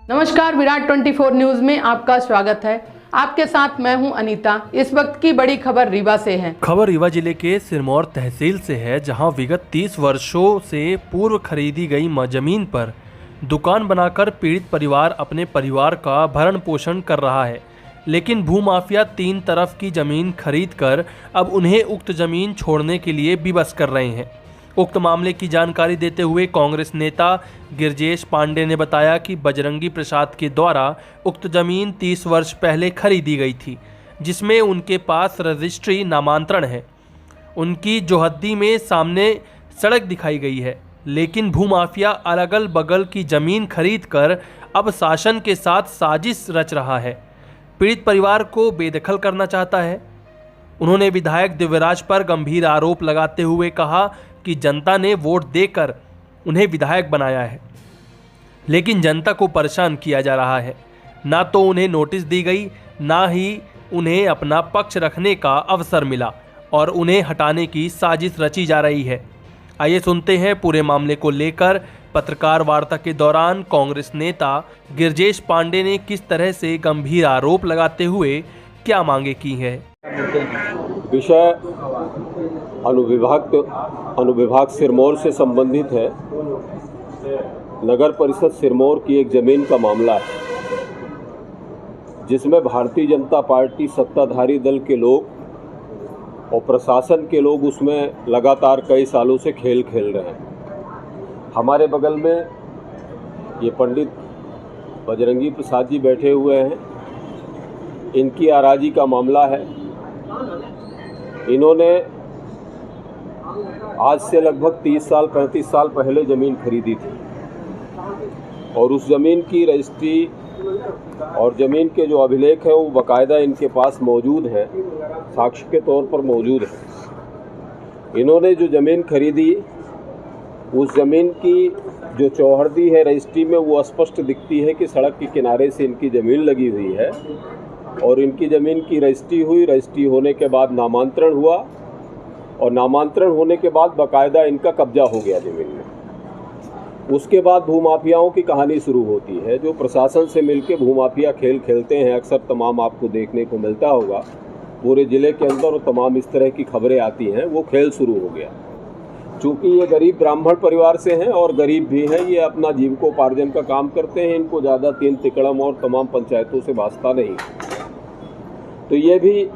नमस्कार, विराट 24 न्यूज में आपका स्वागत है। आपके साथ मैं हूं अनीता। इस वक्त की बड़ी खबर रीवा से है। खबर रीवा जिले के सिरमौर तहसील से है, जहां विगत 30 वर्षों से पूर्व खरीदी गई जमीन पर दुकान बनाकर पीड़ित परिवार अपने परिवार का भरण पोषण कर रहा है। लेकिन भूमाफिया 3 तरफ की जमीन खरीदकर अब उन्हें उक्त जमीन छोड़ने के लिए विवश कर रहे हैं। उक्त मामले की जानकारी देते हुए कांग्रेस नेता गिरजेश पांडे ने बताया कि बजरंगी प्रसाद के द्वारा उक्त जमीन 30 वर्ष पहले खरीदी गई थी, जिसमें उनके पास रजिस्ट्री नामांतरण है। उनकी जोहद्दी में सामने सड़क दिखाई गई है, लेकिन भूमाफिया अगल बगल की जमीन खरीदकर अब शासन के साथ साजिश रच रहा है, पीड़ित परिवार को बेदखल करना चाहता है। उन्होंने विधायक दिव्यराज पर गंभीर आरोप लगाते हुए कहा कि जनता ने वोट देकर उन्हें विधायक बनाया है, लेकिन जनता को परेशान किया जा रहा है। ना तो उन्हें नोटिस दी गई, ना ही उन्हें अपना पक्ष रखने का अवसर मिला और उन्हें हटाने की साजिश रची जा रही है। आइए सुनते हैं पूरे मामले को लेकर पत्रकार वार्ता के दौरान कांग्रेस नेता गिरजेश पांडे ने किस तरह से गंभीर आरोप लगाते हुए क्या मांगे की है। विषय अनुविभाग सिरमौर से संबंधित है। नगर परिषद सिरमौर की एक ज़मीन का मामला है, जिसमें भारतीय जनता पार्टी सत्ताधारी दल के लोग और प्रशासन के लोग उसमें लगातार कई सालों से खेल खेल रहे हैं। हमारे बगल में ये पंडित बजरंगी प्रसाद जी बैठे हुए हैं। इनकी आराजी का मामला है। इन्होंने आज से लगभग 30 साल 35 साल पहले ज़मीन खरीदी थी और उस ज़मीन की रजिस्ट्री और ज़मीन के जो अभिलेख हैं वो बाकायदा इनके पास मौजूद हैं, साक्ष्य के तौर पर मौजूद है। इन्होंने जो ज़मीन खरीदी, उस ज़मीन की जो चौहर्दी है रजिस्ट्री में, वो स्पष्ट दिखती है कि सड़क के किनारे से इनकी ज़मीन लगी हुई है और इनकी ज़मीन की रजिस्ट्री हुई। रजिस्ट्री होने के बाद नामांतरण हुआ और नामांतरण होने के बाद बाकायदा इनका कब्जा हो गया ज़मीन में। उसके बाद भूमाफियाओं की कहानी शुरू होती है, जो प्रशासन से मिलकर भूमाफिया खेल खेलते हैं। अक्सर तमाम आपको देखने को मिलता होगा पूरे ज़िले के अंदर, और तमाम इस तरह की खबरें आती हैं। वो खेल शुरू हो गया। चूँकि ये गरीब ब्राह्मण परिवार से हैं और गरीब भी हैं, ये अपना जीविकोपार्जन का काम करते हैं। इनको ज़्यादा 3 तिकड़म और तमाम पंचायतों से वास्ता नहीं। तो ये भी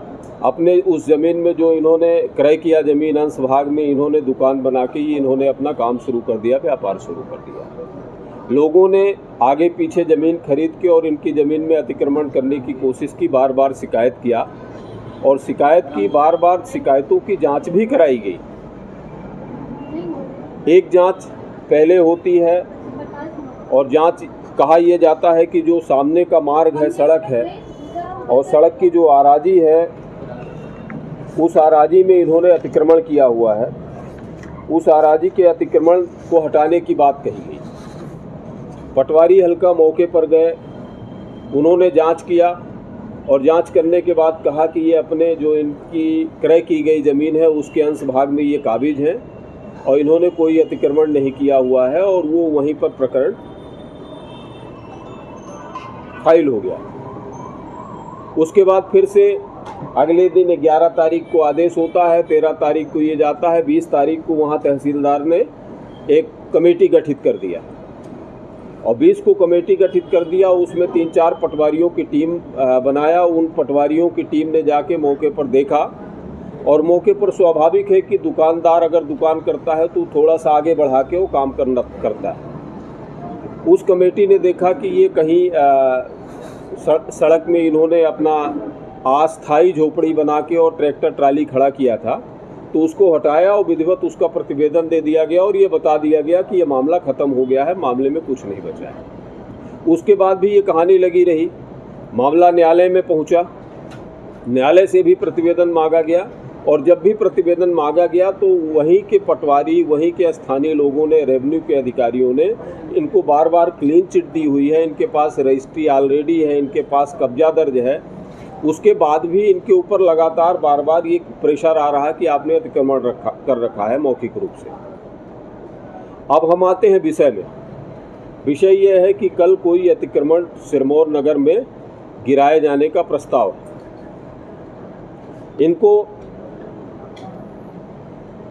अपने उस ज़मीन में जो इन्होंने क्रय किया, ज़मीन अंश भाग में इन्होंने दुकान बना के ही इन्होंने अपना काम शुरू कर दिया, व्यापार शुरू कर दिया। लोगों ने आगे पीछे ज़मीन खरीद के और इनकी ज़मीन में अतिक्रमण करने की कोशिश की, बार बार शिकायत किया और शिकायत की, बार बार शिकायतों की जांच भी कराई गई। एक जांच पहले होती है और जांच कहा यह जाता है कि जो सामने का मार्ग है, सड़क है, और सड़क की जो आराजी है, उस आराजी में इन्होंने अतिक्रमण किया हुआ है। उस आराजी के अतिक्रमण को हटाने की बात कही गई। पटवारी हल्का मौके पर गए, उन्होंने जांच किया और जांच करने के बाद कहा कि ये अपने जो इनकी क्रय की गई ज़मीन है उसके अंश भाग में ये काबिज हैं और इन्होंने कोई अतिक्रमण नहीं किया हुआ है, और वो वहीं पर प्रकरण फाइल हो गया। उसके बाद फिर से अगले दिन 11 तारीख को आदेश होता है, 13 तारीख को ये जाता है, 20 तारीख को वहाँ तहसीलदार ने एक कमेटी गठित कर दिया और 20 को कमेटी गठित कर दिया। उसमें 3-4 पटवारियों की टीम बनाया। उन पटवारियों की टीम ने जाके मौके पर देखा और मौके पर स्वाभाविक है कि दुकानदार अगर दुकान करता है तो थोड़ा सा आगे बढ़ा के वो काम करता है। उस कमेटी ने देखा कि ये कहीं सड़क में इन्होंने अपना अस्थायी झोपड़ी बना के और ट्रैक्टर ट्राली खड़ा किया था, तो उसको हटाया और विधिवत उसका प्रतिवेदन दे दिया गया और ये बता दिया गया कि ये मामला ख़त्म हो गया है, मामले में कुछ नहीं बचा है। उसके बाद भी ये कहानी लगी रही। मामला न्यायालय में पहुंचा, न्यायालय से भी प्रतिवेदन मांगा गया और जब भी प्रतिवेदन मांगा गया तो वहीं के पटवारी, वहीं के स्थानीय लोगों ने, रेवेन्यू के अधिकारियों ने इनको बार बार क्लीन चिट दी हुई है, इनके पास रजिस्ट्री ऑलरेडी है, इनके पास कब्जा दर्ज है। उसके बाद भी इनके ऊपर लगातार बार बार ये प्रेशर आ रहा है कि आपने अतिक्रमण कर रखा है मौखिक रूप से। अब हम आते हैं विषय में। विषय यह है कि कल कोई अतिक्रमण सिरमौर नगर में गिराए जाने का प्रस्ताव है। इनको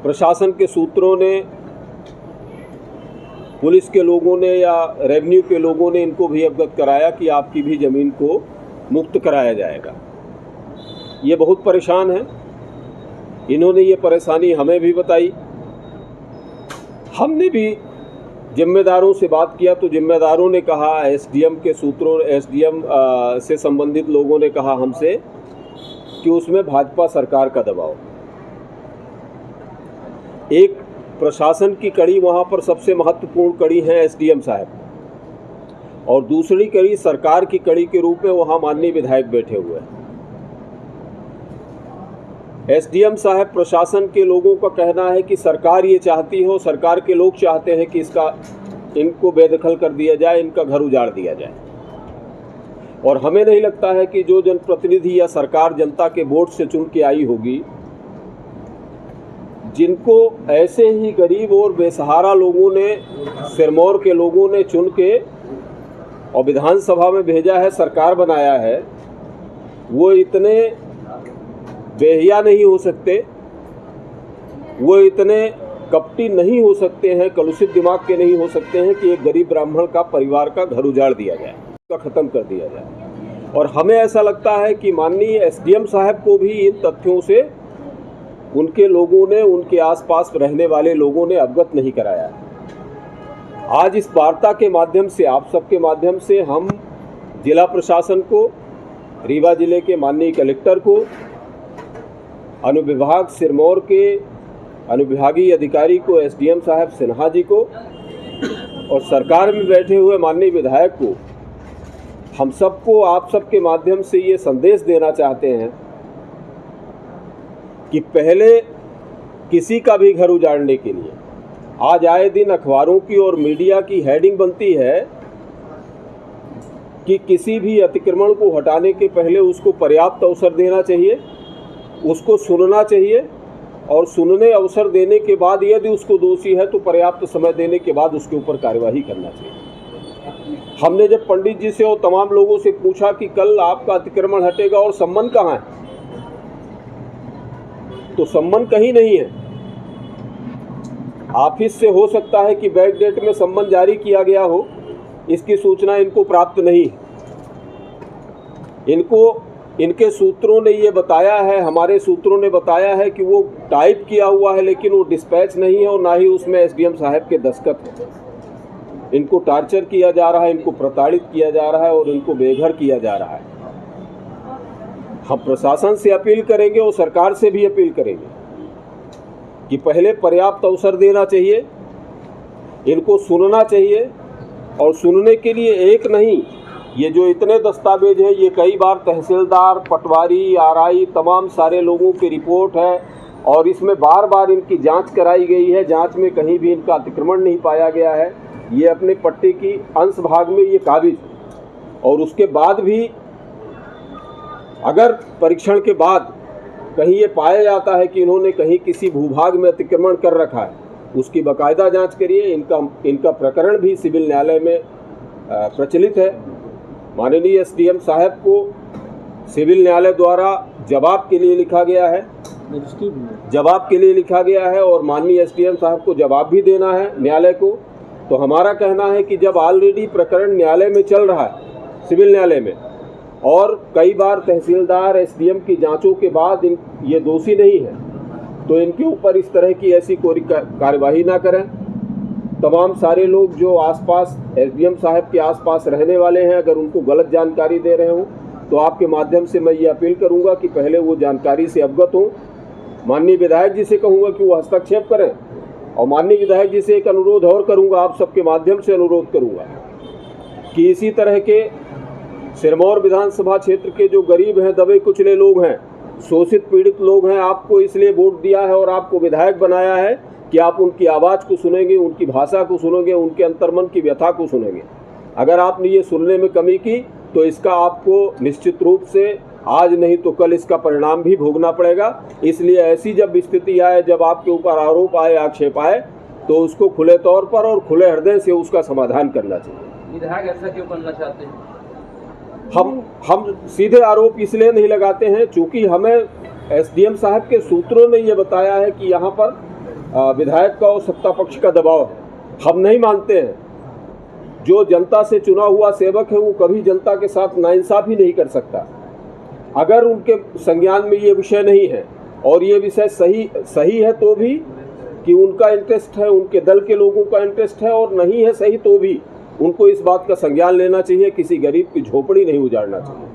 प्रशासन के सूत्रों ने, पुलिस के लोगों ने या रेवेन्यू के लोगों ने इनको भी अवगत कराया कि आपकी भी ज़मीन को मुक्त कराया जाएगा। ये बहुत परेशान हैं। इन्होंने ये परेशानी हमें भी बताई। हमने भी जिम्मेदारों से बात किया तो जिम्मेदारों ने कहा, एसडीएम के सूत्रों, एसडीएम से संबंधित लोगों ने कहा हमसे कि उसमें भाजपा सरकार का दबाव। एक प्रशासन की कड़ी वहाँ पर सबसे महत्वपूर्ण कड़ी है एसडीएम साहब, और दूसरी कड़ी सरकार की कड़ी के रूप में वहाँ माननीय विधायक बैठे हुए हैं। एसडीएम साहब प्रशासन के लोगों का कहना है कि सरकार ये चाहती है और सरकार के लोग चाहते हैं कि इनको बेदखल कर दिया जाए, इनका घर उजाड़ दिया जाए। और हमें नहीं लगता है कि जो जनप्रतिनिधि या सरकार जनता के वोट से चुन के आई होगी, जिनको ऐसे ही गरीब और बेसहारा लोगों ने, सिरमौर के लोगों ने चुन के और विधानसभा में भेजा है, सरकार बनाया है, वो इतने बेहिया नहीं हो सकते, वो इतने कपटी नहीं हो सकते हैं, कलुषित दिमाग के नहीं हो सकते हैं कि एक गरीब ब्राह्मण का परिवार का घर उजाड़ दिया जाए, उसका ख़त्म कर दिया जाए। और हमें ऐसा लगता है कि माननीय एसडीएम साहब को भी इन तथ्यों से उनके लोगों ने, उनके आसपास रहने वाले लोगों ने अवगत नहीं कराया है। आज इस वार्ता के माध्यम से, आप सबके माध्यम से हम जिला प्रशासन को, रीवा जिले के माननीय कलेक्टर को, अनुविभाग सिरमौर के अनुविभागीय अधिकारी को, एसडीएम साहब सिन्हा जी को और सरकार में बैठे हुए माननीय विधायक को, हम सबको आप सबके माध्यम से ये संदेश देना चाहते हैं कि पहले किसी का भी घर उजाड़ने के लिए आज आए दिन अखबारों की और मीडिया की हेडिंग बनती है कि किसी भी अतिक्रमण को हटाने के पहले उसको पर्याप्त अवसर देना चाहिए, उसको सुनना चाहिए, और सुनने अवसर देने के बाद यदि उसको दोषी है तो पर्याप्त समय देने के बाद उसके ऊपर कार्यवाही करना चाहिए। हमने जब पंडित जी से और तमाम लोगों से पूछा कि कल आपका अतिक्रमण हटेगा और सम्मन कहाँ है, तो सम्मन कहीं नहीं है। ऑफिस से हो सकता है कि बैक डेट में सम्मन जारी किया गया हो, इसकी सूचना इनको प्राप्त नहीं है। इनके सूत्रों ने ये बताया है, हमारे सूत्रों ने बताया है कि वो टाइप किया हुआ है लेकिन वो डिस्पैच नहीं है और ना ही उसमें एसडीएम साहब के दस्तखत है। इनको टार्चर किया जा रहा है, इनको प्रताड़ित किया जा रहा है और इनको बेघर किया जा रहा है। हम प्रशासन से अपील करेंगे और सरकार से भी अपील करेंगे कि पहले पर्याप्त अवसर देना चाहिए, इनको सुनना चाहिए, और सुनने के लिए एक नहीं, ये जो इतने दस्तावेज हैं ये कई बार तहसीलदार, पटवारी, आरआई, तमाम सारे लोगों की रिपोर्ट है और इसमें बार बार इनकी जांच कराई गई है। जांच में कहीं भी इनका अतिक्रमण नहीं पाया गया है। ये अपने पट्टे की अंश भाग में ये काबिज है और उसके बाद भी अगर परीक्षण के बाद कहीं ये पाया जाता है कि इन्होंने कहीं किसी भूभाग में अतिक्रमण कर रखा है, उसकी बाकायदा जांच करिए। इनका प्रकरण भी सिविल न्यायालय में प्रचलित है। माननीय एसडीएम साहब को सिविल न्यायालय द्वारा जवाब के लिए लिखा गया है, और माननीय एसडीएम साहब को जवाब भी देना है न्यायालय को। तो हमारा कहना है कि जब ऑलरेडी प्रकरण न्यायालय में चल रहा है, सिविल न्यायालय में, और कई बार तहसीलदार, एसडीएम की जांचों के बाद ये दोषी नहीं है, तो इनके ऊपर इस तरह की ऐसी कोई कार्यवाही ना करें। तमाम सारे लोग जो आसपास एसडीएम साहब के आसपास रहने वाले हैं, अगर उनको गलत जानकारी दे रहे हो तो आपके माध्यम से मैं ये अपील करूंगा कि पहले वो जानकारी से अवगत हों। माननीय विधायक जी से कहूँगा कि वो हस्तक्षेप करें, और माननीय विधायक जी से एक अनुरोध और करूँगा, आप सबके माध्यम से अनुरोध करूँगा कि इसी तरह के सिरमौर विधानसभा क्षेत्र के जो गरीब हैं, दबे कुचले लोग हैं, शोषित पीड़ित लोग हैं, आपको इसलिए वोट दिया है और आपको विधायक बनाया है कि आप उनकी आवाज़ को सुनेंगे, उनकी भाषा को सुनेंगे, उनके अंतर्मन की व्यथा को सुनेंगे। अगर आपने ये सुनने में कमी की तो इसका आपको निश्चित रूप से आज नहीं तो कल इसका परिणाम भी भोगना पड़ेगा। इसलिए ऐसी जब स्थिति आए, जब आपके ऊपर आरोप आए, आक्षेप आए, तो उसको खुले तौर पर और खुले हृदय से उसका समाधान करना चाहिए। विधायक ऐसा क्यों करना चाहते हैं? हम सीधे आरोप इसलिए नहीं लगाते हैं चूंकि हमें एसडीएम साहब के सूत्रों ने ये बताया है कि यहाँ पर विधायक का और सत्ता पक्ष का दबाव है। हम नहीं मानते हैं, जो जनता से चुना हुआ सेवक है वो कभी जनता के साथ नाइंसाफी नहीं कर सकता। अगर उनके संज्ञान में ये विषय नहीं है और ये विषय सही है तो भी कि उनका इंटरेस्ट है, उनके दल के लोगों का इंटरेस्ट है, और नहीं है सही तो भी उनको इस बात का संज्ञान लेना चाहिए, किसी गरीब की झोपड़ी नहीं उजाड़ना चाहिए।